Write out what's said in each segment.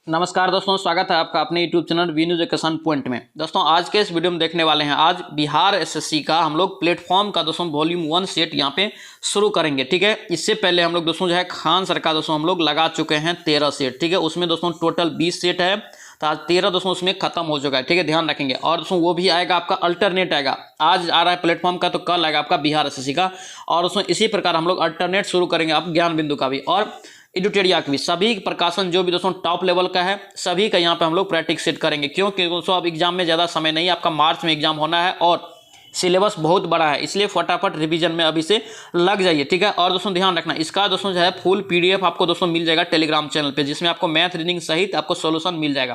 नमस्कार दोस्तों, स्वागत है आपका अपने YouTube channel V news education point में। दोस्तों आज के इस वीडियो में देखने वाले हैं आज बिहार एसएससी का हम लोग प्लेटफॉर्म का दोस्तों वॉल्यूम 1 सेट यहाँ पे शुरू करेंगे। ठीक है, इससे पहले हम लोग दोस्तों जो है खान सर का दोस्तों हम लोग लगा चुके हैं 13 सेट। ठीक है, उसमें दोस्तों टोटल 20 सेट है, तो आज 13 दोस्तों उसमें खत्म हो चुका है। ठीक है, ध्यान रखेंगे। और दोस्तों वो भी आएगा आपका अल्टरनेट आएगा, आज आ रहा है प्लेटफॉर्म का, तो कल आएगा आपका बिहार एसएससी का। और दोस्तों इसी प्रकार हम लोग अल्टरनेट शुरू करेंगे आप ज्ञान बिंदु का भी और एडुटेरिया की भी। सभी प्रकाशन जो भी दोस्तों टॉप लेवल का है सभी का यहाँ पे हम लोग प्रैक्टिस सेट करेंगे। क्योंकि दोस्तों अब एग्जाम में ज़्यादा समय नहीं है, आपका मार्च में एग्जाम होना है और सिलेबस बहुत बड़ा है, इसलिए फटाफट रिवीजन में अभी से लग जाइए। ठीक है, और दोस्तों ध्यान रखना इसका दोस्तों जो है फुल पीडीएफ आपको दोस्तों मिल जाएगा टेलीग्राम चैनल पे, जिसमें आपको मैथ रीडिंग सहित आपको सॉल्यूशन मिल जाएगा।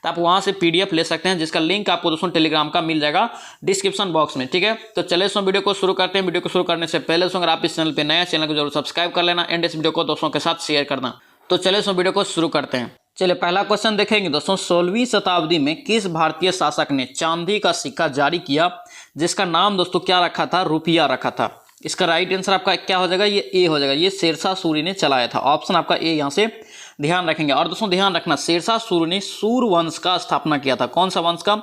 तो आप वहां से पीडीएफ ले सकते हैं, जिसका लिंक आपको दोस्तों टेलीग्राम का मिल जाएगा डिस्क्रिप्शन बॉक्स में। ठीक है, तो चलिए दोस्तों वीडियो को शुरू करते हैं। वीडियो को शुरू करने से पहले दोस्तों अगर आप इस चैनल पर नया चैनल को जरूर सब्सक्राइब कर लेना एंड इस वीडियो को दोस्तों के साथ शेयर करना। तो चलिए दोस्तों वीडियो को शुरू करते हैं। चलिए पहला क्वेश्चन देखेंगे दोस्तों, 16वीं शताब्दी में किस भारतीय शासक ने चांदी का सिक्का जारी किया जिसका नाम दोस्तों क्या रखा था? रुपया रखा था। इसका राइट आंसर आपका क्या हो जाएगा? ये ए हो जाएगा। ये शेरशाह सूरी ने चलाया था। ऑप्शन आपका ए यहाँ से ध्यान रखेंगे। और दोस्तों ध्यान रखना शेरशाह सूरी ने सूर वंश का स्थापना किया था। कौन सा वंश का?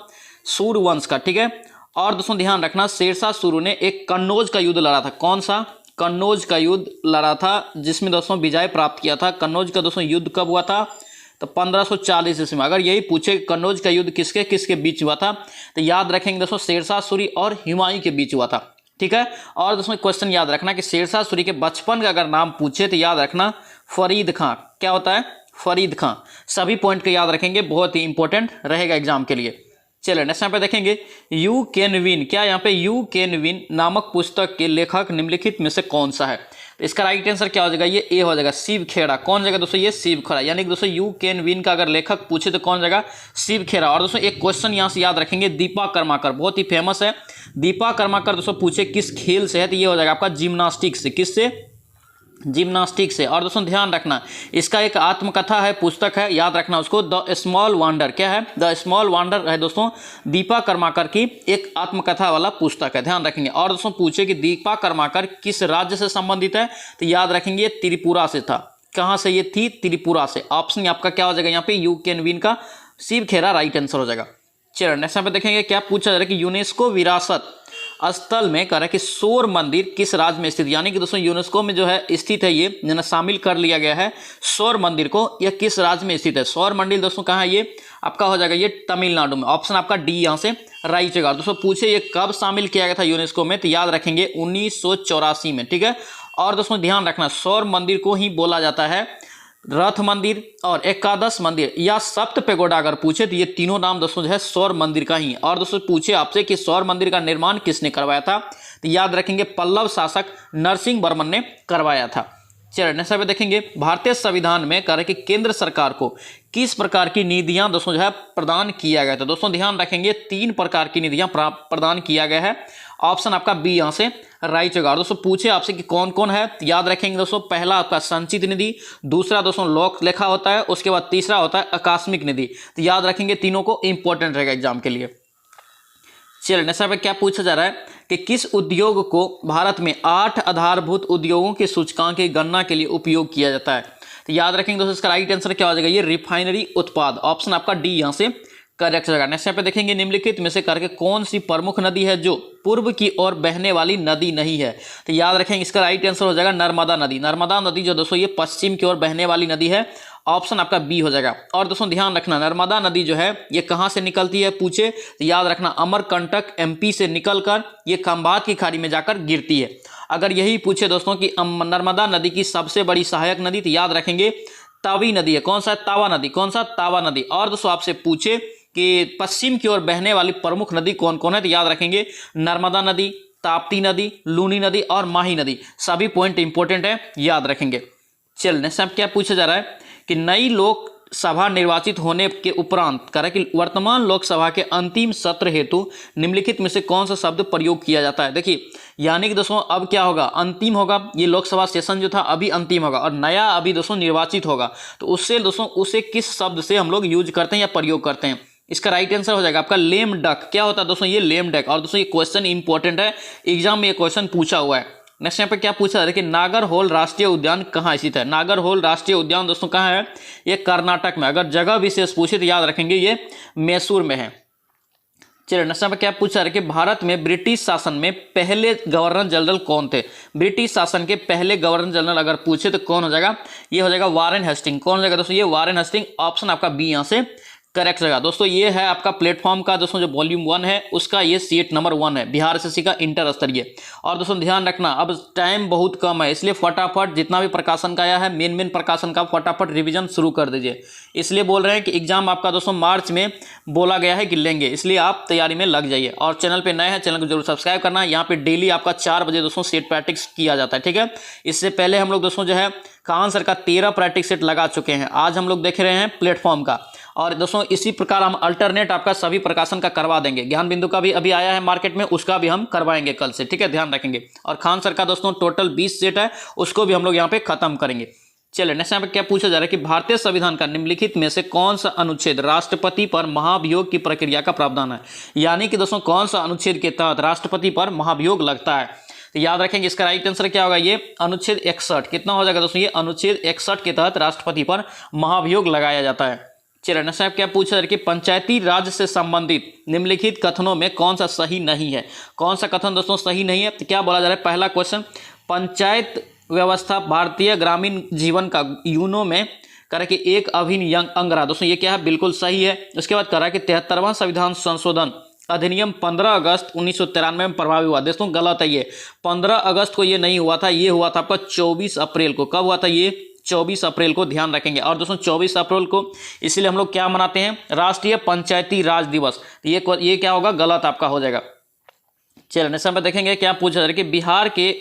सूर वंश का। ठीक है, और दोस्तों ध्यान रखना शेरशाह सूरी ने एक कन्नौज का युद्ध लड़ा था। कौन सा? कन्नौज का युद्ध लड़ा था, जिसमें दोस्तों विजय प्राप्त किया था। कन्नौज का दोस्तों युद्ध कब हुआ था? तो 1540 ईस्वी में। अगर यही पूछे कन्नौज का युद्ध किसके किसके बीच हुआ था, तो याद रखेंगे दोस्तों शेरशाह सूरी और हुमायूं के बीच हुआ था। ठीक है, और दोस्तों क्वेश्चन याद रखना कि शेरशाह सूरी के बचपन का अगर नाम पूछे तो याद रखना फरीद खां। क्या होता है? फरीद खां। सभी पॉइंट को याद रखेंगे, बहुत ही इंपॉर्टेंट रहेगा एग्जाम के लिए। चलिए नेक्स्ट यहाँ पे देखेंगे, यू कैन विन। क्या यहाँ पे यू कैन विन नामक पुस्तक के लेखक निम्नलिखित में से कौन सा है? तो इसका राइट आंसर क्या हो जाएगा? ये ए हो जाएगा, शिव खेड़ा। कौन जाएगा दोस्तों? ये शिव खेड़ा। यानी कि दोस्तों यू कैन विन का अगर लेखक पूछे तो कौन जाएगा? शिव खेड़ा। और दोस्तों एक क्वेश्चन यहाँ से याद रखेंगे, दीपा कर्माकर बहुत ही फेमस है। दीपा कर्माकर दोस्तों पूछे किस खेल से है, तो ये हो जाएगा आपका जिम्नास्टिक्स से। किससे? जिम्नास्टिक से। और दोस्तों ध्यान रखना इसका एक आत्मकथा है, पुस्तक है, याद रखना उसको, द स्मॉल वंडर। क्या है? द स्मॉल वंडर है दोस्तों दीपा कर्माकर की एक आत्मकथा वाला पुस्तक है, ध्यान रखेंगे। और दोस्तों पूछे कि दीपा कर्माकर किस राज्य से संबंधित है, तो याद रखेंगे त्रिपुरा से था। कहां से ये थी? त्रिपुरा से। ऑप्शन आपका क्या हो जाएगा यहाँ पे? यू कैन विन का शिव खेरा राइट आंसर हो जाएगा। चलिए नेक्स्ट पे देखेंगे, क्या पूछा जा रहा है कि यूनेस्को विरासत स्थल में कह रहा है कि सौर मंदिर किस राज्य में स्थित, यानी कि दोस्तों यूनेस्को में जो है स्थित है, ये जो शामिल कर लिया गया है सौर मंदिर को। यह किस राज्य में स्थित है? सौर मंदिर दोस्तों कहाँ है? ये आपका हो जाएगा ये तमिलनाडु में। ऑप्शन आपका डी यहाँ से राइट होगा। दोस्तों पूछे ये कब शामिल किया गया था यूनेस्को में, तो याद रखेंगे 1984 में। ठीक है, और दोस्तों ध्यान रखना सौर मंदिर को ही बोला जाता है रथ मंदिर और एकादश मंदिर या सप्त पेगोडा। अगर पूछे तो ये तीनों नाम दोस्तों जो है सौर मंदिर का ही। और दोस्तों पूछे आपसे कि सौर मंदिर का निर्माण किसने करवाया था, तो याद रखेंगे पल्लव शासक नरसिंह वर्मन ने करवाया था। चलिए नेक्स्ट पे देखेंगे, भारतीय संविधान में कह रहे कि केंद्र सरकार को किस प्रकार की निधियां दोस्तों जो है प्रदान किया गया था। दोस्तों ध्यान रखेंगे 3 प्रकार की निधियां प्रदान किया गया है। ऑप्शन आपका बी यहाँ से राइट होगा। दोस्तों पूछे आपसे कि कौन कौन है, तो याद रखेंगे दोस्तों पहला आपका संचित निधि, दूसरा दोस्तों लोक लेखा होता है, उसके बाद तीसरा होता है आकस्मिक निधि। तो याद रखेंगे तीनों को इंपॉर्टेंट रहेगा एग्जाम के लिए। चलिए नेक्स्ट पे क्या पूछा जा रहा है कि किस उद्योग को भारत में 8 आधारभूत उद्योगों के सूचकांक की गणना के लिए उपयोग किया जाता है, तो याद रखेंगे दोस्तों इसका राइट आंसर क्या हो जाएगा? ये रिफाइनरी उत्पाद। ऑप्शन आपका डी यहाँ से करेक्ट होगा। नेक्स्ट पे देखेंगे, निम्नलिखित में से करके कौन सी प्रमुख नदी है जो पूर्व की ओर बहने वाली नदी नहीं है, तो याद रखेंगे इसका राइट आंसर हो जाएगा नर्मदा नदी। नर्मदा नदी जो दोस्तों ये पश्चिम की ओर बहने वाली नदी है। ऑप्शन आपका बी हो जाएगा। और दोस्तों ध्यान रखना नर्मदा नदी जो है ये कहां से निकलती है पूछे, तो याद रखना अमरकंटक एमपी से निकलकर ये खंभात की खाड़ी में जाकर गिरती है। अगर यही पूछे दोस्तों कि नर्मदा नदी की सबसे बड़ी सहायक नदी, तो याद रखेंगे तावी नदी है। कौन सा? तावा नदी। कौन सा? तावा नदी। और दोस्तों आपसे पूछे कि पश्चिम की ओर बहने वाली प्रमुख नदी कौन कौन है, तो याद रखेंगे नर्मदा नदी, ताप्ती नदी, लूनी नदी और माही नदी। सभी पॉइंट इंपॉर्टेंट है, याद रखेंगे। चल नेक्स्ट क्या पूछा जा रहा है कि नई लोकसभा निर्वाचित होने के उपरांत कह रहा है कि वर्तमान लोकसभा के अंतिम सत्र हेतु निम्नलिखित में से कौन सा शब्द प्रयोग किया जाता है। देखिए यानी कि दोस्तों अब क्या होगा? अंतिम होगा, ये लोकसभा सेशन जो था अभी अंतिम होगा और नया अभी दोस्तों निर्वाचित होगा, तो उससे दोस्तों उसे किस शब्द से हम लोग यूज करते हैं या प्रयोग करते हैं? इसका राइट आंसर हो जाएगा आपका लेम डक। क्या होता है दोस्तों? ये लेम डक। और दोस्तों ये क्वेश्चन इंपॉर्टेंट है, एग्जाम में ये क्वेश्चन पूछा हुआ है। नेक्स्ट यहाँ पे क्या पूछा है कि नागरहोल राष्ट्रीय उद्यान कहाँ स्थित है। नागरहोल राष्ट्रीय उद्यान दोस्तों कहाँ है, ये कर्नाटक में। अगर जगह विशेष पूछे तो याद रखेंगे ये मैसूर में है। चलिए नेक्स्ट यहाँ पे क्या पूछा है कि भारत में ब्रिटिश शासन में पहले गवर्नर जनरल कौन थे। ब्रिटिश शासन के पहले गवर्नर जनरल अगर पूछे तो कौन हो जाएगा, ये हो जाएगा वारेन हेस्टिंग। कौन हो जाएगा दोस्तों, ये वारेन हेस्टिंग। ऑप्शन आपका बी यहाँ से करेक्ट रहेगा। दोस्तों ये है आपका प्लेटफॉर्म का दोस्तों जो वॉल्यूम 1 है उसका ये सीट नंबर 1 है, बिहार एसएससी का इंटर स्तरीय। और दोस्तों ध्यान रखना अब टाइम बहुत कम है, इसलिए फटाफट जितना भी प्रकाशन का आया है मेन प्रकाशन का फटाफट रिवीजन शुरू कर दीजिए। इसलिए बोल रहे हैं कि एग्जाम आपका दोस्तों मार्च में बोला गया है कि लेंगे, इसलिए आप तैयारी में लग जाइए। और चैनल पर नए हैं चैनल को जरूर सब्सक्राइब करना। यहाँ पे डेली आपका 4 बजे दोस्तों सेट प्रैक्टिस किया जाता है, ठीक है। इससे पहले हम लोग दोस्तों जो है खान सर का 13 प्रैक्टिस सेट लगा चुके हैं, आज हम लोग देख रहे हैं प्लेटफॉर्म का। और दोस्तों इसी प्रकार हम अल्टरनेट आपका सभी प्रकाशन का करवा देंगे। ज्ञान बिंदु का भी अभी आया है मार्केट में, उसका भी हम करवाएंगे कल से, ठीक है, ध्यान रखेंगे। और खान सर का दोस्तों टोटल 20 सेट है, उसको भी हम लोग यहाँ पे खत्म करेंगे। चलिए नेक्स्ट यहाँ पे क्या पूछा जा रहा है कि भारतीय संविधान का निम्नलिखित में से कौन सा अनुच्छेद राष्ट्रपति पर महाभियोग की प्रक्रिया का प्रावधान है। यानी कि दोस्तों कौन सा अनुच्छेद के तहत राष्ट्रपति पर महाभियोग लगता है। तो याद रखेंगे इसका राइट आंसर क्या होगा, ये अनुच्छेद 61। कितना हो जाएगा दोस्तों, ये अनुच्छेद 61 के तहत राष्ट्रपति पर महाभियोग लगाया जाता है। चलिए नेक्स्ट साहब क्या पूछा है कि पंचायती राज से संबंधित निम्नलिखित कथनों में कौन सा सही नहीं है। कौन सा कथन दोस्तों सही नहीं है, तो क्या बोला जा रहा है, पहला क्वेश्चन, पंचायत व्यवस्था भारतीय ग्रामीण जीवन का यूनो में करा कि एक अभिन्न अंग रहा। दोस्तों ये क्या है, बिल्कुल सही है। उसके बाद करा कि 73वां संविधान संशोधन अधिनियम 15 अगस्त 1993 में प्रभावी हुआ। दोस्तों गलत है, ये 15 अगस्त को ये नहीं हुआ था, ये हुआ था आपका 24 अप्रैल को। कब हुआ था, ये 24 अप्रैल को, ध्यान रखेंगे। और दोस्तों 24 अप्रैल को इसीलिए हम लोग क्या मनाते हैं, राष्ट्रीय पंचायती राज दिवस। तो ये क्या होगा, गलत आपका हो जाएगा। चलिए नेक्स्ट में देखेंगे क्या पूछा जा रहा है कि बिहार के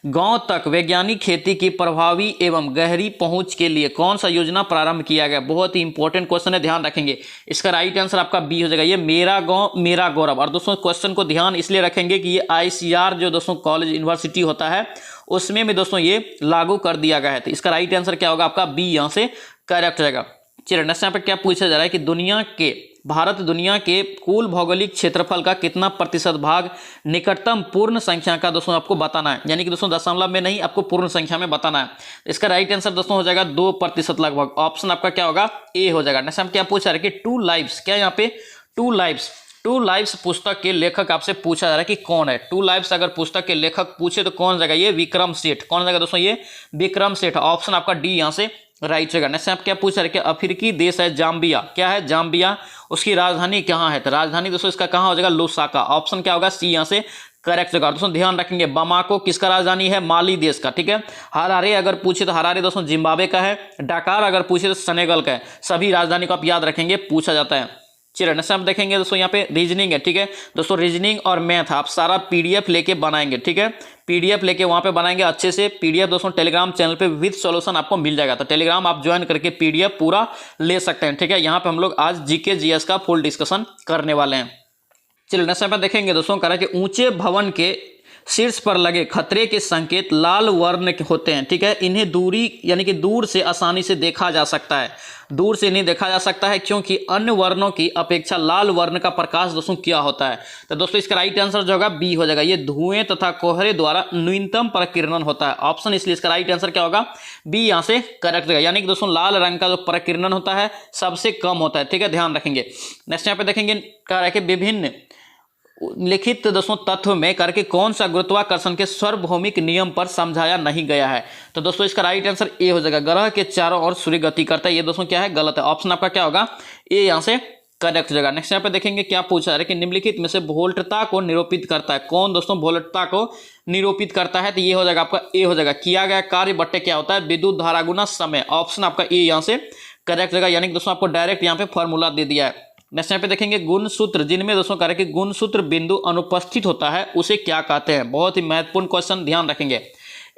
गांव तक वैज्ञानिक खेती की प्रभावी एवं गहरी पहुंच के लिए कौन सा योजना प्रारंभ किया गया। बहुत ही इंपॉर्टेंट क्वेश्चन है, ध्यान रखेंगे। इसका राइट आंसर आपका बी हो जाएगा, ये मेरा गांव मेरा गौरव। और दोस्तों क्वेश्चन को ध्यान इसलिए रखेंगे कि ये ICR जो दोस्तों कॉलेज यूनिवर्सिटी होता है उसमें भी दोस्तों ये लागू कर दिया गया है। तो इसका राइट आंसर क्या होगा, आपका बी यहाँ से करेक्ट रहेगा। चलिए नेक्स्ट यहाँ पे क्या पूछा जा रहा है कि भारत दुनिया के कुल भौगोलिक क्षेत्रफल का कितना प्रतिशत भाग निकटतम पूर्ण संख्या का दोस्तों आपको बताना है। यानी कि दोस्तों दशमलव में नहीं, आपको पूर्ण संख्या में बताना है। इसका राइट आंसर दोस्तों हो जाएगा 2% लगभग। ऑप्शन आपका क्या होगा, ए हो जाएगा। नेक्स्ट हम क्या पूछा रहे कि टू लाइव्स, क्या यहाँ पे टू लाइव्स पुस्तक के लेखक आपसे पूछा जा रहा है कि कौन है। टू लाइव्स अगर पुस्तक के लेखक पूछे तो कौन जाएगा, ये विक्रम सेठ। कौन जाएगा दोस्तों, ये विक्रम सेठ। ऑप्शन आपका डी यहाँ से राइट रहेगा। नेक्स्ट आप क्या पूछ रहे कि अफ्रीकी देश है जाम्बिया, क्या है जाम्बिया, उसकी राजधानी कहाँ है। तो राजधानी दोस्तों इसका कहाँ हो जाएगा, लुसाका। ऑप्शन क्या होगा, सी यहाँ से करेक्ट जगह। दोस्तों ध्यान रखेंगे बामाको किसका राजधानी है, माली देश का, ठीक है। हरारे अगर पूछे तो हरारे दोस्तों जिम्बाब्वे का है। डकार अगर पूछे तो सेनेगल का है। सभी राजधानी को आप याद रखेंगे, पूछा जाता है। चलिए नेक्स्ट आप देखेंगे दोस्तों यहाँ पे रीजनिंग है, ठीक है। दोस्तों रीजनिंग और मैथ आप सारा PDF लेके बनाएंगे, ठीक है। PDF लेके वहाँ पे बनाएंगे अच्छे से। PDF दोस्तों टेलीग्राम चैनल पे विद सॉल्यूशन आपको मिल जाएगा। तो टेलीग्राम आप ज्वाइन करके PDF पूरा ले सकते हैं, ठीक है। यहाँ पे हम लोग आज GK GS का फुल डिस्कशन करने वाले हैं। चलिए नेक्स्ट पे देखेंगे दोस्तों कह रहा है कि ऊंचे भवन के शीर्ष पर लगे खतरे के संकेत लाल वर्ण के होते हैं, ठीक है। इन्हें दूरी यानी कि दूर से आसानी से देखा जा सकता है। दूर से नहीं देखा जा सकता है क्योंकि अन्य वर्णों की अपेक्षा लाल वर्ण का प्रकाश दोस्तों क्या होता है। तो दोस्तों इसका राइट आंसर जो होगा बी हो जाएगा, ये धुएं तथा कोहरे द्वारा न्यूनतम प्रकीर्णन होता है। ऑप्शन इसलिए इसका राइट आंसर क्या होगा, बी यहाँ से करेक्ट रहेगा। यानी कि दोस्तों लाल रंग का जो प्रकीर्णन होता है सबसे कम होता है, ठीक है, ध्यान रखेंगे। नेक्स्ट यहाँ पे देखेंगे कह रहा है कि विभिन्न लिखित दोस्तों तत्व में करके कौन सा गुरुत्वाकर्षण के सार्वभौमिक नियम पर समझाया नहीं गया है। तो दोस्तों इसका राइट आंसर ए हो जाएगा, ग्रह के चारों ओर सूर्य गति करता है। ये दोस्तों क्या है, गलत है। ऑप्शन आपका क्या होगा, ए यहाँ से करेक्ट हो जाएगा। नेक्स्ट यहाँ पे देखेंगे क्या पूछा है कि निम्नलिखित में से वोल्टता को निरूपित करता है। कौन दोस्तों वोल्टता को निरूपित करता है, तो ये हो जाएगा आपका ए हो जाएगा, किया गया कार्य बट्टे क्या होता है, विद्युत धारा गुना समय। ऑप्शन आपका ए यहाँ से करेक्ट हो जाएगा। यानी कि दोस्तों आपको डायरेक्ट यहाँ पे फॉर्मूला दे दिया है। नेक्स्ट यहाँ पे देखेंगे गुणसूत्र, जिनमें दोस्तों कह रहे कि गुणसूत्र बिंदु अनुपस्थित होता है उसे क्या कहते हैं। बहुत ही महत्वपूर्ण क्वेश्चन, ध्यान रखेंगे।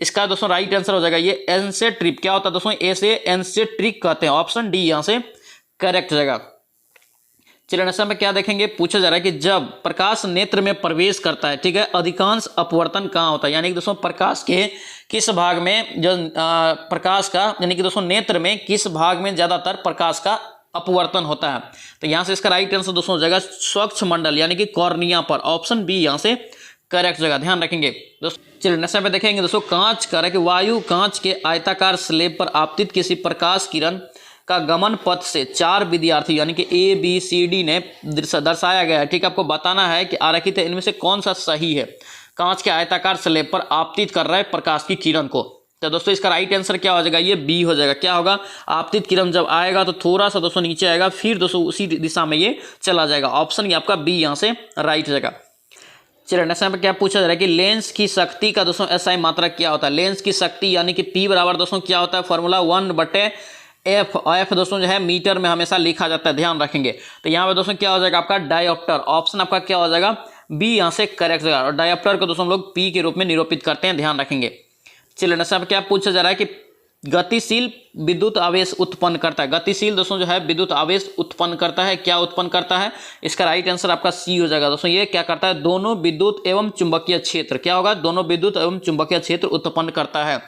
इसका दोस्तों राइट आंसर हो जाएगा ये एनसेट्रिक। क्या होता है दोस्तों, ऐसे एनसेट्रिक कहते हैं। ऑप्शन डी यहाँ से करेक्ट हो जाएगा। चलिए नेक्स्ट में क्या देखेंगे, पूछा जा रहा है कि जब प्रकाश नेत्र में प्रवेश करता है, ठीक है, अधिकांश अपवर्तन कहाँ होता है। यानी कि दोस्तों प्रकाश के किस भाग में जो प्रकाश का यानी कि दोस्तों नेत्र में किस भाग में ज्यादातर प्रकाश का अपवर्तन होता है। तो यहाँ से इसका राइट आंसर दोस्तों हो जाएगा स्वच्छ मंडल यानी कि कॉर्निया पर। ऑप्शन बी यहाँ से करेक्ट जगह, ध्यान रखेंगे दोस्तों। चलिए नेक्स्ट पे देखेंगे दोस्तों, कांच का कि वायु कांच के आयताकार स्लेब पर आपतित किसी प्रकाश किरण का गमन पथ से 4 विद्यार्थी यानी कि ABCD ने दर्शाया गया है। ठीक है, आपको बताना है कि आरेखित है इनमें से कौन सा सही है। कांच के आयताकार स्लेब पर आपतित कर रहा है प्रकाश की किरण को, तो दोस्तों इसका राइट आंसर क्या हो जाएगा, ये बी हो जाएगा। क्या होगा, आपतित किरण जब आएगा तो थोड़ा सा दोस्तों नीचे आएगा, फिर दोस्तों उसी दिशा में ये चला जाएगा। ऑप्शन ये आपका बी यहाँ से राइट जाएगा। चलिए नेक्स्ट यहाँ पे क्या पूछा जा रहा है कि लेंस की शक्ति का दोस्तों SI मात्रक क्या होता है। लेंस की शक्ति यानी कि P बराबर दोस्तों क्या होता है, फॉर्मूला 1/F दोस्तों जो है मीटर में हमेशा लिखा जाता है, ध्यान रखेंगे। तो यहाँ पे दोस्तों क्या हो जाएगा आपका डायोप्टर, ऑप्शन आपका क्या हो जाएगा बी यहाँ से करेक्ट जाएगा। और डायोप्टर को दोस्तों हम लोग P के रूप में निरूपित करते हैं, ध्यान रखेंगे। चलिए नेक्स्ट यहाँ पे क्या पूछा जा रहा है कि गतिशील विद्युत आवेश उत्पन्न करता है। गतिशील दोस्तों जो है विद्युत आवेश उत्पन्न करता है, क्या उत्पन्न करता है, इसका राइट आंसर आपका सी हो जाएगा दोस्तों। ये क्या करता है, दोनों विद्युत एवं चुंबकीय क्षेत्र, क्या होगा, दोनों विद्युत एवं चुंबकीय क्षेत्र उत्पन्न करता है।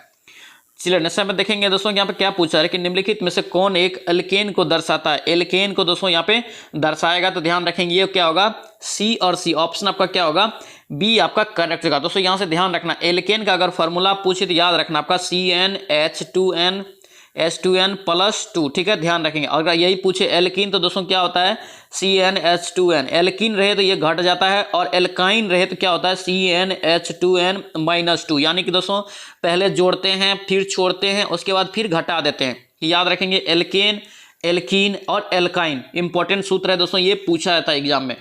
चलिए नेक्स्ट में देखेंगे दोस्तों, यहाँ पे क्या पूछा है कि निम्नलिखित में से कौन एक एल्केन को दर्शाता है। एल्केन को दोस्तों यहाँ पे दर्शाएगा, तो ध्यान रखेंगे ये क्या होगा, सी और सी। ऑप्शन आपका क्या होगा, बी आपका करेक्ट होगा। दोस्तों यहाँ से ध्यान रखना, एल्केन का अगर फॉर्मूला पूछे तो याद रखना आपका CnH2n+2, ठीक है, ध्यान रखेंगे। अगर यही पूछे एल्कीन तो दोस्तों क्या होता है, CnH2n। एल्कीन रहे तो ये घट जाता है, और एल्काइन रहे तो क्या होता है, CnH2n-2, यानी कि दोस्तों पहले जोड़ते हैं फिर छोड़ते हैं उसके बाद फिर घटा देते हैं। याद रखेंगे एल्केन, एल्कीन और एल्काइन, इंपॉर्टेंट सूत्र है दोस्तों, ये पूछा जाता है एग्जाम में।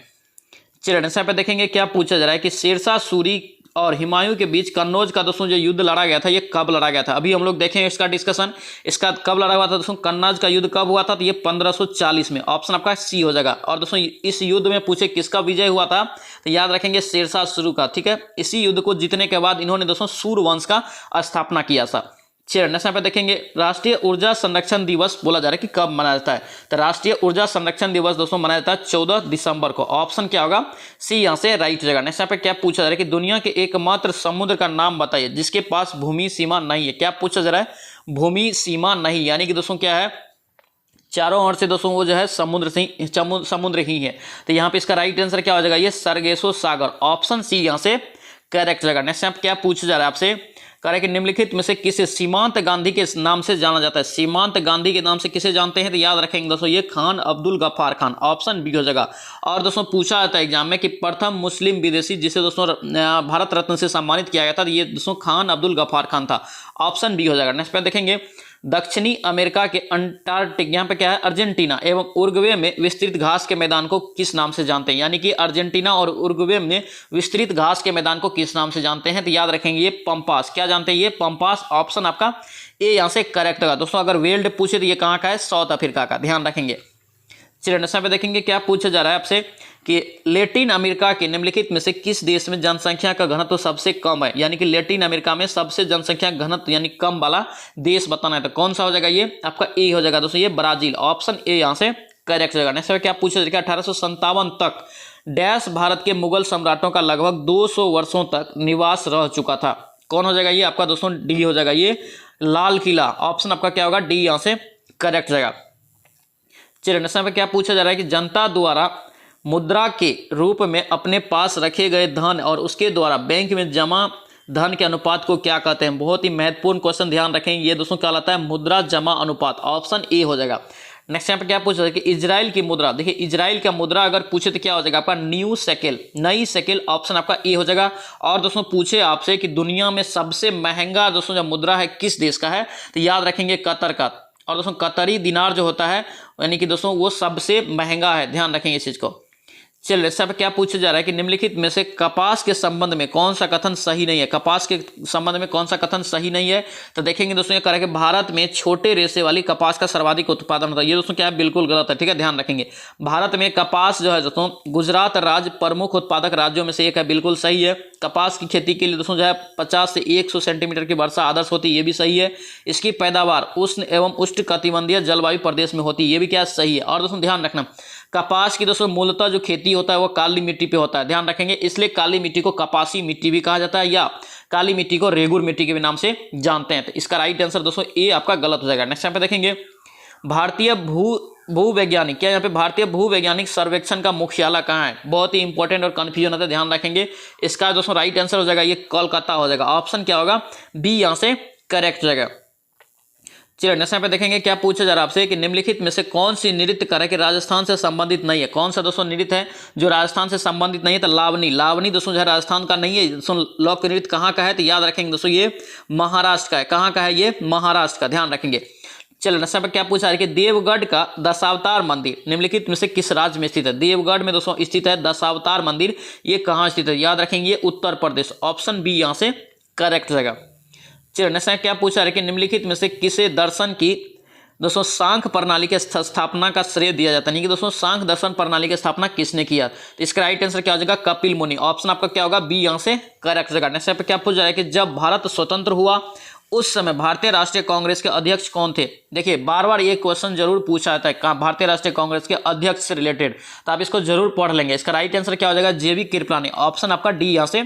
चलिए नेक्स्ट पे देखेंगे क्या पूछा जा रहा है कि शेरशाह सूरी और हुमायूं के बीच कन्नौज का दोस्तों जो युद्ध लड़ा गया था, ये कब लड़ा गया था। अभी हम लोग देखेंगे इसका डिस्कशन, इसका कब लड़ा हुआ था दोस्तों, कन्नौज का युद्ध कब हुआ था, तो ये 1540 में। ऑप्शन आपका सी हो जाएगा। और दोस्तों इस युद्ध में पूछे किसका विजय हुआ था, तो याद रखेंगे शेरशाह सूरी का, ठीक है। इसी युद्ध को जीतने के बाद इन्होंने दोस्तों सूर वंश का स्थापना किया था। चलिए नेक्स्ट पे देखेंगे, राष्ट्रीय ऊर्जा संरक्षण दिवस बोला जा रहा है कि कब मनाया जाता है। तो राष्ट्रीय ऊर्जा संरक्षण दिवस दोस्तों मनाया जाता है 14 दिसंबर को। ऑप्शन क्या होगा, सी यहाँ से राइट हो जाएगा। नेक्स्ट पे क्या पूछा जा रहा है कि दुनिया के एकमात्र समुद्र का नाम बताइए जिसके पास भूमि सीमा नहीं है। क्या पूछा जा रहा है, भूमि सीमा नहीं, यानी कि दोस्तों क्या है, चारों ओर से दोस्तों वो जो है समुद्र ही है। तो यहाँ पे इसका राइट आंसर क्या हो जाएगा, ये सरगेसो सागर। ऑप्शन सी यहाँ से करेक्ट जाएगा। नेक्स्ट पे क्या पूछा जा रहा है आपसे, कह रहा है कि निम्नलिखित में से किसे सीमांत गांधी के नाम से जाना जाता है। सीमांत गांधी के नाम से किसे जानते हैं, तो याद रखेंगे दोस्तों ये खान अब्दुल गफ्फार खान। ऑप्शन बी हो जाएगा। और दोस्तों पूछा जाता है एग्जाम में कि प्रथम मुस्लिम विदेशी जिसे दोस्तों भारत रत्न से सम्मानित किया गया था, ये दोस्तों खान अब्दुल गफ्फार खान था। ऑप्शन बी हो जाएगा। नेक्स्ट पे देखेंगे, दक्षिणी अमेरिका के अंटार्कटिक, यहाँ पे क्या है, अर्जेंटीना एवं उरुग्वे में विस्तृत घास के मैदान को किस नाम से जानते हैं। यानी कि अर्जेंटीना और उरुग्वे में विस्तृत घास के मैदान को किस नाम से जानते हैं, तो याद रखेंगे ये पंपास। क्या जानते हैं, ये पंपास। ऑप्शन आपका ए यहाँ से करेक्ट होगा। दोस्तों अगर वर्ल्ड पूछे तो ये कहाँ का है, साउथ अफ्रीका का, ध्यान रखेंगे। चलिए नेक्स्ट पे देखेंगे क्या पूछा जा रहा है आपसे कि लैटिन अमेरिका के निम्नलिखित में से किस देश में जनसंख्या का घनत्व सबसे कम है। यानी कि लैटिन अमेरिका में सबसे जनसंख्या घनत्व यानी कम वाला देश बताना है, तो कौन सा हो जाएगा, ये आपका ए हो जाएगा दोस्तों, ये ब्राजील। ऑप्शन ए यहाँ से करेक्ट हो जाएगा। नेक्स्ट क्या पूछा जाएगा, 1857 तक डैश भारत के मुगल सम्राटों का लगभग 200 वर्षों तक निवास रह चुका था। कौन हो जाएगा, ये आपका दोस्तों डी हो जाएगा, ये लाल किला। ऑप्शन आपका क्या होगा, डी यहाँ से करेक्ट जाएगा। चलिए नेक्स्ट पे क्या पूछा जा रहा है कि जनता द्वारा मुद्रा के रूप में अपने पास रखे गए धन और उसके द्वारा बैंक में जमा धन के अनुपात को क्या कहते हैं। बहुत ही महत्वपूर्ण क्वेश्चन, ध्यान रखेंगे, ये दोस्तों क्या कहलाता है, मुद्रा जमा अनुपात। ऑप्शन ए हो जाएगा। नेक्स्ट यहाँ पे क्या पूछा है कि इजराइल की मुद्रा, देखिए इजराइल का मुद्रा अगर पूछे तो क्या हो जाएगा आपका, न्यू शेकेल, नई शेकेल। ऑप्शन आपका ए हो जाएगा। और दोस्तों पूछे आपसे कि दुनिया में सबसे महंगा दोस्तों जो मुद्रा है किस देश का है, तो याद रखेंगे कतर का। और दोस्तों कतरी दिनार जो होता है यानी कि दोस्तों वो सबसे महंगा है, ध्यान रखेंगे इस चीज को। चलिए सब क्या पूछा जा रहा है कि निम्नलिखित में से कपास के संबंध में कौन सा कथन सही नहीं है। कपास के संबंध में कौन सा कथन सही नहीं है, तो देखेंगे दोस्तों ये कह रहा है कि भारत में छोटे रेशे वाली कपास का सर्वाधिक उत्पादन होता है। ये दोस्तों क्या है, बिल्कुल गलत है, ठीक है, ध्यान रखेंगे। भारत में कपास जो है दोस्तों, गुजरात राज्य प्रमुख उत्पादक राज्यों में से एक है, बिल्कुल सही है। कपास की खेती के लिए दोस्तों जो है 50 से 100 सेंटीमीटर की वर्षा आदर्श होती है, ये भी सही है। इसकी पैदावार उष्ण एवं उष्णकटिबंधीय जलवायु प्रदेश में होती है, ये भी क्या सही है। और दोस्तों ध्यान रखना, कपास की दोस्तों मूलतः जो खेती होता है वो काली मिट्टी पे होता है, ध्यान रखेंगे। इसलिए काली मिट्टी को कपासी मिट्टी भी कहा जाता है, या काली मिट्टी को रेगुर मिट्टी के भी नाम से जानते हैं। तो इसका राइट आंसर दोस्तों ए आपका गलत हो जाएगा। नेक्स्ट टाइम पे देखेंगे, भारतीय भू भूवैज्ञानिक, क्या यहाँ पे भारतीय भूवैज्ञानिक सर्वेक्षण का मुख्यालय कहाँ है? बहुत ही इंपॉर्टेंट और कंफ्यूजन होता है, ध्यान रखेंगे। इसका दोस्तों राइट आंसर हो जाएगा ये कोलकाता हो जाएगा। ऑप्शन क्या होगा? बी यहाँ से करेक्ट जाएगा। चलिए नेक्स्ट यहाँ पे देखेंगे क्या पूछा जा रहा है आपसे कि निम्नलिखित में से कौन सी नृत्य कला कि राजस्थान से संबंधित नहीं है? कौन सा दोस्तों नृत्य है जो राजस्थान से संबंधित नहीं है? तो लावनी। लावनी दोस्तों जो है राजस्थान का नहीं है। दोस्तों लोक नृत्य कहाँ का है? तो याद रखेंगे दोस्तों ये महाराष्ट्र का है। कहाँ का है? ये महाराष्ट्र का, ध्यान रखेंगे। चलिए नेक्स्ट यहाँ पे क्या पूछा है कि देवगढ़ का दशावतार मंदिर निम्नलिखित में से किस राज्य में स्थित है? देवगढ़ में दोस्तों स्थित है दशावतार मंदिर, ये कहाँ स्थित है? याद रखेंगे ये उत्तर प्रदेश। ऑप्शन बी यहाँ से करेक्ट रहेगा। चलिए नेक्स्ट क्या पूछा है कि निम्नलिखित में से किसे दर्शन की दोस्तों सांख्य प्रणाली के स्थापना का श्रेय दिया जाता है? नहीं कि दोस्तों सांख्य दर्शन प्रणाली की स्थापना किसने किया? तो इसका राइट आंसर क्या हो जाएगा? कपिल मुनि। ऑप्शन आपका क्या होगा? बी यहाँ से करेक्ट रहेगा। नेक्स्ट पे क्या पूछा है कि जब भारत स्वतंत्र हुआ उस समय भारतीय राष्ट्रीय कांग्रेस के अध्यक्ष कौन थे? देखिए बार बार ये क्वेश्चन जरूर पूछा जाता है भारतीय राष्ट्रीय कांग्रेस के अध्यक्ष से रिलेटेड, तो आप इसको जरूर पढ़ लेंगे। इसका राइट आंसर क्या हो जाएगा? जेबी कृपलानी। ऑप्शन आपका डी यहाँ से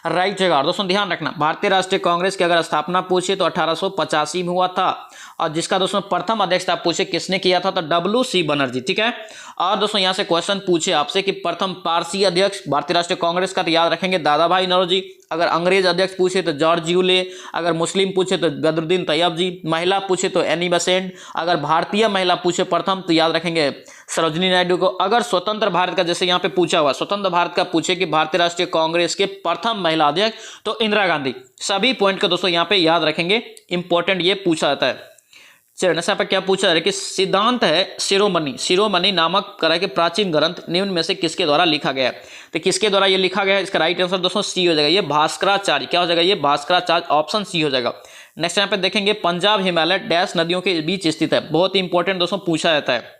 राइट रहेगा। और दोस्तों ध्यान रखना, भारतीय राष्ट्रीय कांग्रेस की अगर स्थापना पूछे तो 1885 में हुआ था, और जिसका दोस्तों प्रथम अध्यक्ष आप पूछे किसने किया था? तो डब्ल्यू.सी. बनर्जी। ठीक है। और दोस्तों यहाँ से क्वेश्चन पूछे आपसे कि प्रथम पारसी अध्यक्ष भारतीय राष्ट्रीय कांग्रेस का, तो याद रखेंगे दादा भाई नौरोजी। अगर अंग्रेज अध्यक्ष पूछे तो जॉर्ज यूले, अगर मुस्लिम पूछे तो बदरुद्दीन तैयब जी, महिला पूछे तो एनी बेसेंट, अगर भारतीय महिला पूछे प्रथम तो याद रखेंगे सरोजिनी नायडू को। अगर स्वतंत्र भारत का जैसे यहाँ पे पूछा हुआ स्वतंत्र भारत का पूछे कि भारतीय राष्ट्रीय कांग्रेस के प्रथम महिला अध्यक्ष तो इंदिरा गांधी। सभी पॉइंट को दोस्तों यहाँ पे याद रखेंगे, इंपॉर्टेंट ये पूछा जाता है। चलिए यहाँ पे क्या पूछा है कि सिद्धांत है शिरोमणि। शिरोमणि नामक तरह के प्राचीन ग्रंथ निम्न में से किसके द्वारा लिखा गया है? तो किसके द्वारा ये लिखा गया है? इसका राइट आंसर दोस्तों सी हो जाएगा, ये भास्कराचार्य। क्या हो जाएगा? ये भास्कराचार्य। ऑप्शन सी हो जाएगा। नेक्स्ट यहाँ पे देखेंगे पंजाब हिमालय डैश नदियों के बीच स्थित है। बहुत ही इंपॉर्टेंट दोस्तों पूछा जाता है।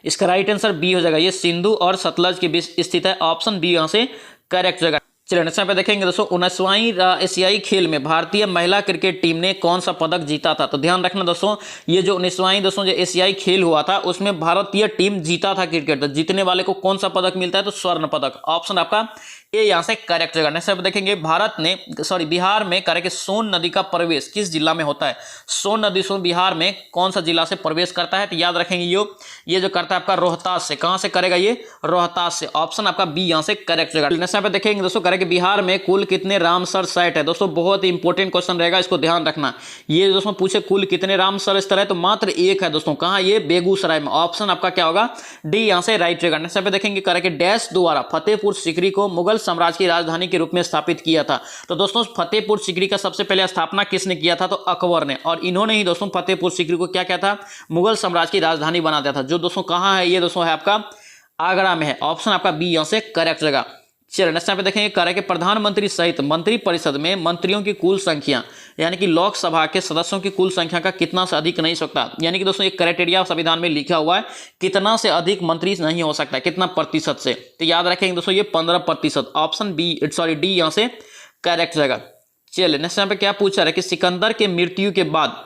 इसका राइट आंसर बी हो जाएगा, ये सिंधु और सतलज के बीच स्थित है। ऑप्शन बी यहाँ से करेक्ट हो जाएगा। चलिए नेक्स्ट यहाँ पे देखेंगे दोस्तों 19वीं एशियाई खेल में भारतीय महिला क्रिकेट टीम ने कौन सा पदक जीता था? तो ध्यान रखना दोस्तों, ये जो 19वीं दोस्तों जो एशियाई खेल हुआ था उसमें भारतीय टीम जीता था क्रिकेट। तो जीतने वाले को कौन सा पदक मिलता है? तो स्वर्ण पदक। ऑप्शन आपका ए यहाँ से करेक्ट होगा। नेक्स्ट देखेंगे बिहार में करेक्ट सोन नदी का प्रवेश किस जिला में होता है? सोन नदी बिहार में कौन सा जिला से प्रवेश करता है? तो याद रखेंगे ये जो करता है आपका रोहतास से। कहां से करेगा? ये रोहतास से। ऑप्शन आपका बी यहाँ से करेक्ट होगा। नेक्स्ट पे देखेंगे दोस्तों करेक्ट बिहार में कुल कितने रामसर साइट है? दोस्तों बहुत ही इंपॉर्टेंट क्वेश्चन रहेगा, इसको ध्यान रखना। ये दोस्तों पूछे कुल कितने रामसर स्थल है तो मात्र एक है दोस्तों। कहां? ये बेगूसराय में। ऑप्शन आपका क्या होगा? डी यहाँ से राइट रहेगा। नेक्स्ट पे देखेंगे करेक्ट डैश द्वारा फतेहपुर सीकरी को मुगल साम्राज्य की राजधानी के रूप में स्थापित किया था। तो दोस्तों फतेहपुर सीकरी का सबसे पहले स्थापना किसने किया था? तो अकबर ने। और इन्होंने ही दोस्तों फतेहपुर सीकरी को क्या किया था? मुगल साम्राज्य की राजधानी बना दिया था। जो दोस्तों कहां है? ये दोस्तों है आपका आगरा में है। ऑप्शन आपका बी यहां से करेक्ट रहेगा। चलिए नेक्स्ट पे देखेंगे करेक्ट प्रधानमंत्री सहित मंत्री परिषद में मंत्रियों की कुल संख्या यानी कि लोकसभा के सदस्यों की कुल संख्या का कितना से अधिक नहीं सकता। यानी कि दोस्तों एक क्राइटेरिया संविधान में लिखा हुआ है कितना से अधिक मंत्री नहीं हो सकता, कितना प्रतिशत से। तो याद रखेंगे दोस्तों ये 15%। ऑप्शन डी यहाँ से करेक्ट रहेगा। चलिए नेक्स्ट पे क्या पूछा है कि सिकंदर के मृत्यु के बाद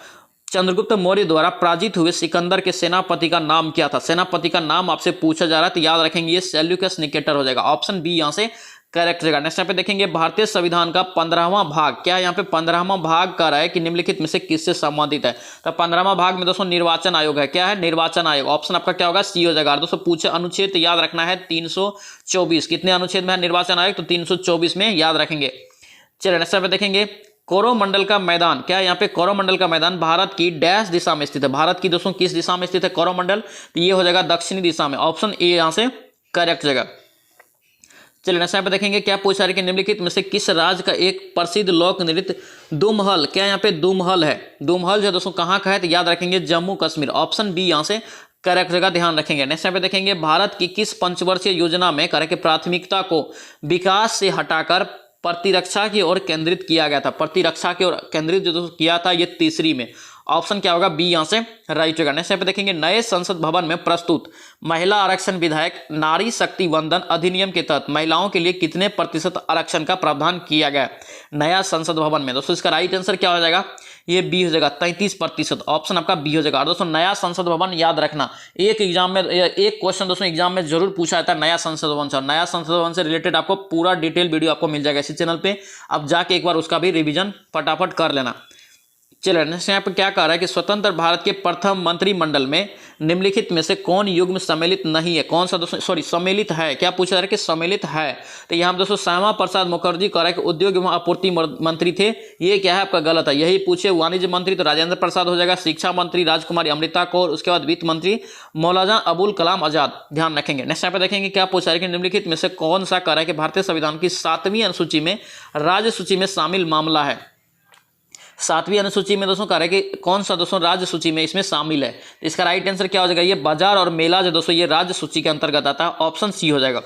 चंद्रगुप्त मौर्य द्वारा पराजित हुए सिकंदर के सेनापति का नाम क्या था? सेनापति का नाम आपसे पूछा जा रहा है तो याद रखेंगे ये सेल्यूकस निकेटर हो जाएगा। ऑप्शन बी यहाँ से करेक्ट रहेगा। नेक्स्ट पे देखेंगे भारतीय संविधान का 15वां भाग क्या है? यहाँ पे 15वां भाग कर रहा है कि निम्नलिखित में से किससे संबंधित है? तो 15वां भाग में दोस्तों निर्वाचन आयोग है। क्या है? निर्वाचन आयोग। ऑप्शन आपका क्या होगा? सी हो जाएगा। दोस्तों पूछे अनुच्छेद याद रखना है 324। कितने अनुच्छेद में है निर्वाचन आयोग? तो 324 में याद रखेंगे। चलिए नेक्स्ट पे देखेंगे कोरोमंडल का मैदान क्या है? यहाँ पे कोरोमंडल का मैदान भारत की डैश दिशा में स्थित है। भारत की दोस्तों किस दिशा में स्थित है कोरोमंडल? तो ये हो जाएगा दक्षिणी दिशा में। ऑप्शन ए यहाँ से करेक्ट जगह। चलिए नेक्स्ट पे देखेंगे क्या पूछा है कि निम्नलिखित में से किस राज्य का एक प्रसिद्ध लोक नृत्य दुमहल क्या यहाँ पे दुमहल है? दुमहल जो दोस्तों कहाँ का है? तो याद रखेंगे जम्मू कश्मीर। ऑप्शन बी यहाँ से करेक्ट जगह ध्यान रखेंगे। नेक्स्ट पे देखेंगे भारत की किस पंचवर्षीय योजना में करेक्ट प्राथमिकता को विकास से हटाकर प्रतिरक्षा की ओर केंद्रित किया गया था? प्रतिरक्षा की ओर केंद्रित जो किया था ये तीसरी में। ऑप्शन क्या होगा? बी यहाँ से राइट होगा। नेक्स्ट पे देखेंगे नए संसद भवन में प्रस्तुत महिला आरक्षण विधेयक नारी शक्ति वंदन अधिनियम के तहत महिलाओं के लिए कितने प्रतिशत आरक्षण का प्रावधान किया गया नया संसद भवन में? दोस्तों इसका राइट आंसर क्या हो जाएगा? ये बी हो जाएगा 33%। ऑप्शन आपका बी हो जाएगा। और दोस्तों नया संसद भवन याद रखना एक एग्जाम में एक क्वेश्चन दोस्तों एग्जाम में जरूर पूछा जाता है नया संसद भवन से। नया संसद भवन से रिलेटेड आपको पूरा डिटेल वीडियो आपको मिल जाएगा इसी चैनल पे। अब जाके एक बार उसका भी रिवीजन फटाफट कर लेना। चलिए नेक्स्ट यहाँ पे क्या कह रहा है कि स्वतंत्र भारत के प्रथम मंत्रिमंडल में निम्नलिखित में से कौन युग्म सम्मिलित नहीं है, कौन सा दोस्तों सॉरी सम्मिलित है, क्या पूछा जा रहा है कि सम्मिलित है। तो यहाँ दोस्तों श्यामा प्रसाद मुखर्जी कह रहा है कि उद्योग एवं आपूर्ति मंत्री थे, ये क्या है आपका गलत है। यही पूछे वाणिज्य मंत्री तो राजेंद्र प्रसाद हो जाएगा, शिक्षा मंत्री राजकुमारी अमृता कौर, उसके बाद वित्त मंत्री मौलाना अबुल कलाम आजाद, ध्यान रखेंगे। नेक्स्ट यहाँ पे देखेंगे क्या पूछा है कि निम्नलिखित में से कौन सा कह रहा है कि भारतीय संविधान की 7वीं अनुसूची में राज्य सूची में शामिल मामला है। 7वीं अनुसूची में दोस्तों कह रहे हैं कि कौन सा दोस्तों राज्य सूची में इसमें शामिल है। इसका राइट आंसर क्या हो जाएगा, ये बाजार और मेला जो दोस्तों ये राज्य सूची के अंतर्गत आता है, ऑप्शन सी हो जाएगा।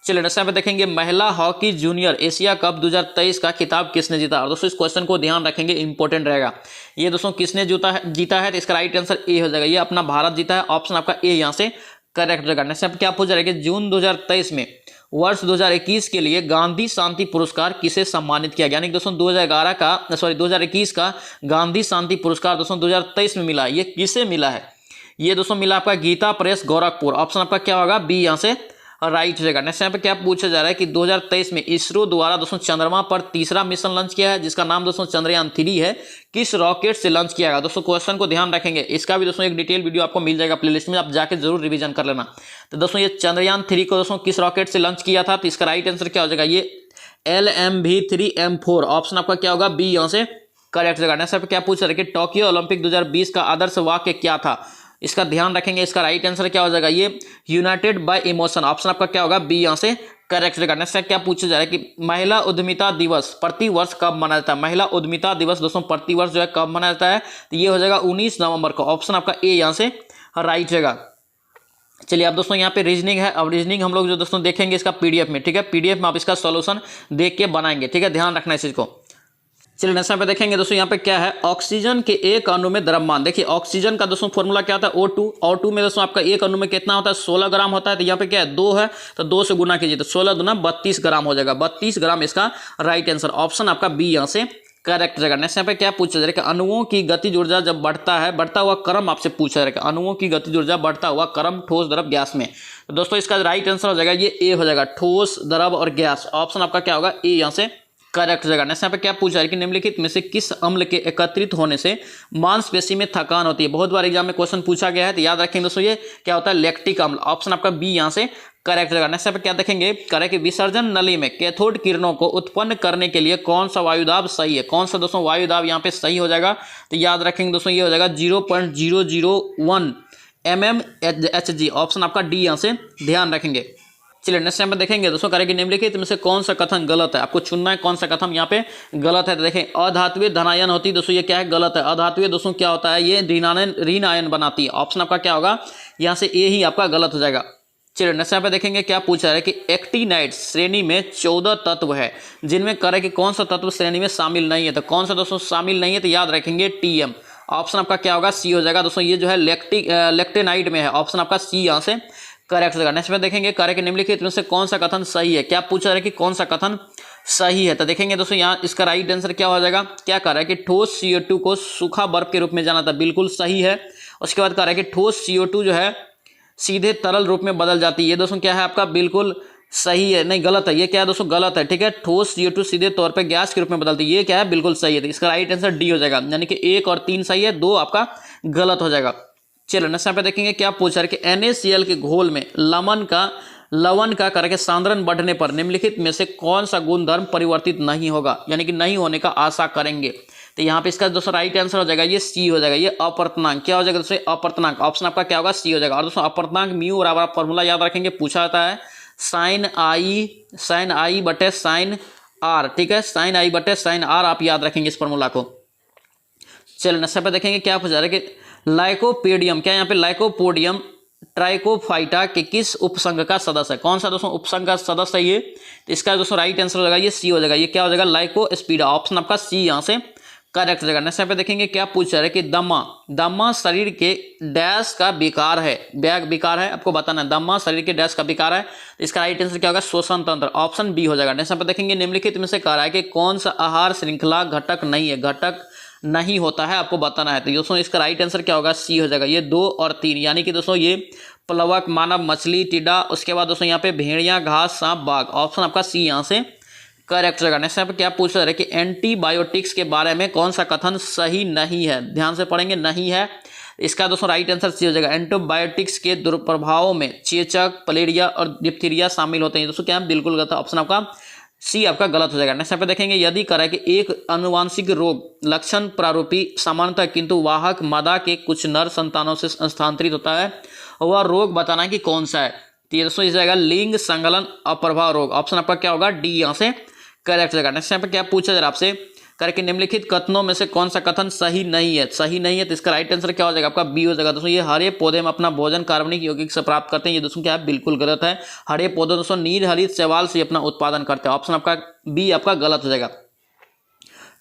चलिए नेक्स्ट पे देखेंगे महिला हॉकी जूनियर एशिया कप 2023 का खिताब किसने जीता। और दोस्तों इस क्वेश्चन को ध्यान रखेंगे, इंपॉर्टेंट रहेगा। ये दोस्तों किसने जीता है, तो इसका राइट आंसर ए हो जाएगा, ये अपना भारत जीता है, ऑप्शन आपका ए यहाँ से करेक्ट हो जाएगा। नेक्स्ट पे क्या पूछा जाएगा, जून 2023 में वर्ष 2021 के लिए गांधी शांति पुरस्कार किसे सम्मानित किया गया। यानी दोस्तों 2021 का गांधी शांति पुरस्कार दोस्तों 2023 में मिला है, ये किसे मिला है, ये दोस्तों मिला आपका गीता प्रेस गोरखपुर, ऑप्शन आपका क्या होगा बी यहाँ से राइट हो जाएगा। नेक्स्ट यहाँ पे क्या पूछा जा रहा है कि 2023 में इसरो द्वारा दोस्तों चंद्रमा पर तीसरा मिशन लॉन्च किया है, जिसका नाम दोस्तों चंद्रयान 3 है, किस रॉकेट से लॉन्च किया गया। दोस्तों क्वेश्चन को ध्यान रखेंगे, इसका भी दोस्तों एक डिटेल वीडियो आपको मिल जाएगा प्लेलिस्ट में, आप जाके जरूर रिवीजन कर लेना। तो दोस्तों ये चंद्रयान 3 को दोस्तों किस रॉकेट से लॉन्च किया था, तो इसका राइट आंसर क्या हो जाएगा, ये LMV3M4, ऑप्शन आपका क्या होगा बी यहाँ से करेक्ट हो जाएगा। नेक्स्ट पे क्या पूछ रहे हैं कि टोक्यो ओलंपिक 2020 का आदर्श वाक्य क्या था, इसका ध्यान रखेंगे, इसका राइट आंसर क्या हो जाएगा, ये यूनाइटेड बाय इमोशन, ऑप्शन आपका क्या होगा बी यहाँ से करेक्ट रहेगा। नेक्स्ट क्या पूछा जा रहा है कि महिला उद्यमिता दिवस प्रतिवर्ष कब मनाया जाता है। महिला उद्यमिता दिवस दोस्तों प्रतिवर्ष जो है कब मनाया जाता है, तो ये हो जाएगा 19 नवंबर को, ऑप्शन आपका ए यहाँ से राइट रहेगा। चलिए अब दोस्तों यहाँ पे रीजनिंग है, अब रीजनिंग हम लोग जो दोस्तों देखेंगे इसका पीडीएफ में, ठीक है, पीडीएफ में आप इसका सॉल्यूशन देख के बनाएंगे, ठीक है, ध्यान रखना इस चीज को। चलिए नेक्स्ट पे देखेंगे दोस्तों यहाँ पे क्या है, ऑक्सीजन के एक अणु में द्रव्यमान। देखिए ऑक्सीजन का दोस्तों फॉर्मूला क्या होता है O2 में दोस्तों आपका एक अणु में कितना होता है 16 ग्राम होता है, तो यहाँ पे क्या है 2 है, तो 2 से गुना कीजिए तो 16 दूना 32 ग्राम हो जाएगा, 32 ग्राम इसका राइट आंसर, ऑप्शन आपका बी यहाँ से करेक्ट रहेगा। नेक्स्ट यहाँ पे क्या पूछा जाएगा, अणुओं की गतिज ऊर्जा जब बढ़ता हुआ क्रम आपसे पूछा जाएगा, अणुओं की गतिज ऊर्जा बढ़ता हुआ क्रम ठोस द्रव गैस में। तो दोस्तों इसका राइट आंसर हो जाएगा ये ए हो जाएगा, ठोस द्रव और गैस, ऑप्शन आपका क्या होगा ए यहाँ से करेक्ट हो जाएगा। नेक्स्ट यहाँ पे क्या पूछा है कि निम्नलिखित में से किस अम्ल के एकत्रित होने से मांसपेशी में थकान होती है। बहुत बार एग्जाम में क्वेश्चन पूछा गया है, तो याद रखेंगे दोस्तों ये क्या होता है लैक्टिक अम्ल, ऑप्शन आपका बी यहाँ से करेक्ट रहेगा। नेक्स्ट पे क्या देखेंगे, करें कि विसर्जन नली में कैथोड किरणों को उत्पन्न करने के लिए कौन सा वायुदाब सही है, कौन सा दोस्तों वायुदाब यहाँ पे सही हो जाएगा, तो याद रखेंगे दोस्तों ये हो जाएगा 0.001 mmHg, ऑप्शन आपका डी यहाँ से ध्यान रखेंगे। चलिए नेक्स्ट टाइम पे देखेंगे दोस्तों करेंगे निम्नलिखित में से कौन सा कथन गलत है, आपको चुनना है कौन सा कथन यहाँ पे गलत है। तो देखें अधात्वीय धनायन होती है दोस्तों, ये क्या है गलत है। अधात्वीय दोस्तों क्या होता है, ये ऋण आयन बनाती है, ऑप्शन आपका क्या होगा यहाँ से ए ही आपका गलत हो जाएगा। चलिए नेक्स्ट यहाँ पे देखेंगे क्या पूछा है कि एक्टिनाइड श्रेणी में 14 तत्व है, जिनमें करें कि कौन सा तत्व श्रेणी में शामिल नहीं है, तो कौन सा दोस्तों शामिल नहीं है, तो याद रखेंगे टीएम, ऑप्शन आपका क्या होगा सी हो जाएगा। दोस्तों ये जो है लेक्टेनाइड में है, ऑप्शन आपका सी यहाँ से करेक्ट हो जाएगा। नेक्स्ट में देखेंगे करें कि निम्नलिखित में से कौन सा कथन सही है, क्या पूछा है कि कौन सा कथन सही है, तो देखेंगे दोस्तों यहाँ इसका राइट आंसर क्या हो जाएगा, क्या कह रहा है कि ठोस CO2 को सूखा बर्फ के रूप में जाना था, बिल्कुल सही है। उसके बाद कह रहा है कि ठोस CO2 जो है सीधे तरल रूप में बदल जाती है, ये दोस्तों क्या है आपका बिल्कुल सही है, नहीं गलत है, ये क्या है दोस्तों गलत है, ठीक है। ठोस CO2 सीधे तौर पे गैस के रूप में बदलती है, ये क्या है बिल्कुल सही है, तो इसका राइट आंसर डी हो जाएगा, यानी कि 1 और 3 सही है, 2 आपका गलत हो जाएगा। चलो नेक्स्ट पे देखेंगे क्या पूछा है कि NaCl के घोल में लवण का करके सांद्रण बढ़ने पर निम्नलिखित में से कौन सा गुणधर्म परिवर्तित नहीं होगा, यानी कि नहीं होने का आशा करेंगे, तो यहाँ पे इसका दोस्तों राइट आंसर हो जाएगा ये सी हो जाएगा, ये अपर्तनांक क्या हो जाएगा दोस्तों अपर्तनांक, ऑप्शन आपका क्या होगा सी हो जाएगा। और दोस्तों अपर्तनांक म्यू और आप फॉर्मूला याद रखेंगे, पूछा जाता है sin i बटे sin r, ठीक है, sin i बटे sin r आप याद रखेंगे इस फॉर्मूला को। चलो नेक्स्ट पे देखेंगे क्या पूछा है कि लाइकोपोडियम, क्या यहाँ पे लाइकोपोडियम ट्राइकोफाइटा के किस उपसंघ का सदस्य है, कौन सा दोस्तों उपसंघ का सदस्य है ये, तो इसका दोस्तों राइट आंसर हो जाएगा ये सी हो जाएगा, ये क्या हो जाएगा लाइकोस्पिडा, ऑप्शन आपका सी यहाँ से करेक्ट हो जाएगा। नेक्स्ट पे देखेंगे क्या पूछ रहा है कि दमा शरीर के डैश का विकार है, विकार है आपको बताना है, दमा शरीर के डैश का विकार है, तो इसका राइट आंसर क्या होगा श्वसन तंत्र, ऑप्शन बी हो जाएगा। नेक्स्ट पे देखेंगे निम्नलिखित में से कह रहा है कि कौन सा आहार श्रृंखला घटक नहीं है, घटक नहीं होता है आपको बताना है, तो दोस्तों इसका राइट आंसर क्या होगा सी हो जाएगा, ये 2 और 3, यानी कि दोस्तों ये प्लवक, मानव, मछली, टिड्डा, उसके बाद दोस्तों यहाँ पे भेड़िया, घास, सांप, बाघ, ऑप्शन आपका सी यहाँ से करेक्ट जगह। नेक्स्ट यहाँ पे क्या पूछा जा रहा है कि एंटीबायोटिक्स के बारे में कौन सा कथन सही नहीं है, ध्यान से पढ़ेंगे, नहीं है। इसका दोस्तों राइट आंसर सी हो जाएगा, एंटीबायोटिक्स के दुष्प्रभावों में चेचक, मलेरिया और डिप्थीरिया शामिल होते हैं। दोस्तों क्या है, बिल्कुल गलत, ऑप्शन आपका सी आपका गलत हो जाएगा। नेक्स्ट यहाँ पे देखेंगे, यदि करें कि एक अनुवांशिक रोग लक्षण प्रारूपी सामान्यतः किंतु वाहक मादा के कुछ नर संतानों से स्थानांतरित होता है, वह रोग बताना कि कौन सा है। तो ये दोस्तों इस जाएगा लिंग संगलन अप्रभाव रोग, ऑप्शन आपका क्या होगा, डी यहाँ से करेक्ट जाएगा। नेक्स्ट यहाँ पे क्या पूछा जा रहा है आपसे, करके निम्नलिखित कथनों में से कौन सा कथन सही नहीं है, सही नहीं है, तो इसका राइट आंसर क्या हो जाएगा आपका बी हो जाएगा। दोस्तों ये हरे पौधे में अपना भोजन कार्बनिक यौगिक से प्राप्त करते हैं, ये दोस्तों क्या है, बिल्कुल गलत है। हरे पौधे दोस्तों नीलहरित शैवाल से अपना उत्पादन करते हैं, ऑप्शन आपका बी आपका गलत हो जाएगा।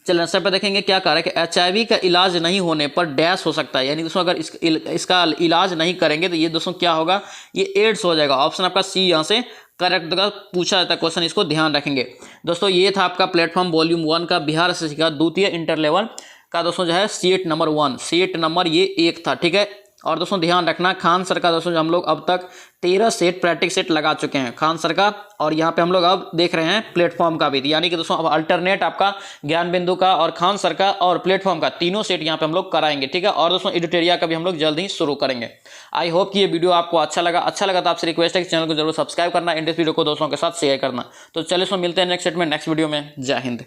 चलिए नेक्स्ट पे देखेंगे क्या कह रहा है कि एचआईवी का इलाज नहीं होने पर डैश हो सकता है, यानी दोस्तों अगर इसका इलाज नहीं करेंगे तो ये दोस्तों क्या होगा, ये एड्स हो जाएगा, ऑप्शन आपका सी यहाँ से करेक्ट जगह पूछा जाता है क्वेश्चन, इसको ध्यान रखेंगे। दोस्तों ये था आपका प्लेटफॉर्म वॉल्यूम 1 का बिहार एसएससी का द्वितीय इंटर लेवल का दोस्तों जो है सीट नंबर 1, सीट नंबर ये 1 था, ठीक है। और दोस्तों ध्यान रखना, खान सर का दोस्तों हम लोग अब तक 13 सेट प्रैक्टिस सेट लगा चुके हैं खान सर का, और यहाँ पे हम लोग अब देख रहे हैं प्लेटफॉर्म का भी, यानी कि दोस्तों अब अल्टरनेट आपका ज्ञान बिंदु का और खान सर का और प्लेटफॉर्म का तीनों सेट यहाँ पे हम लोग कराएंगे, ठीक है। और दोस्तों एडिटोरिया का भी हम लोग जल्द ही शुरू करेंगे। आई होप कि ये वीडियो आपको अच्छा लगा तो आपसे रिक्वेस्ट है कि चैनल को जरूर सब्सक्राइब करना, इस वीडियो को दोस्तों के साथ शेयर करना। तो चलिए मिलते हैं नेक्स्ट सेट में, नेक्स्ट वीडियो में। जय हिंद।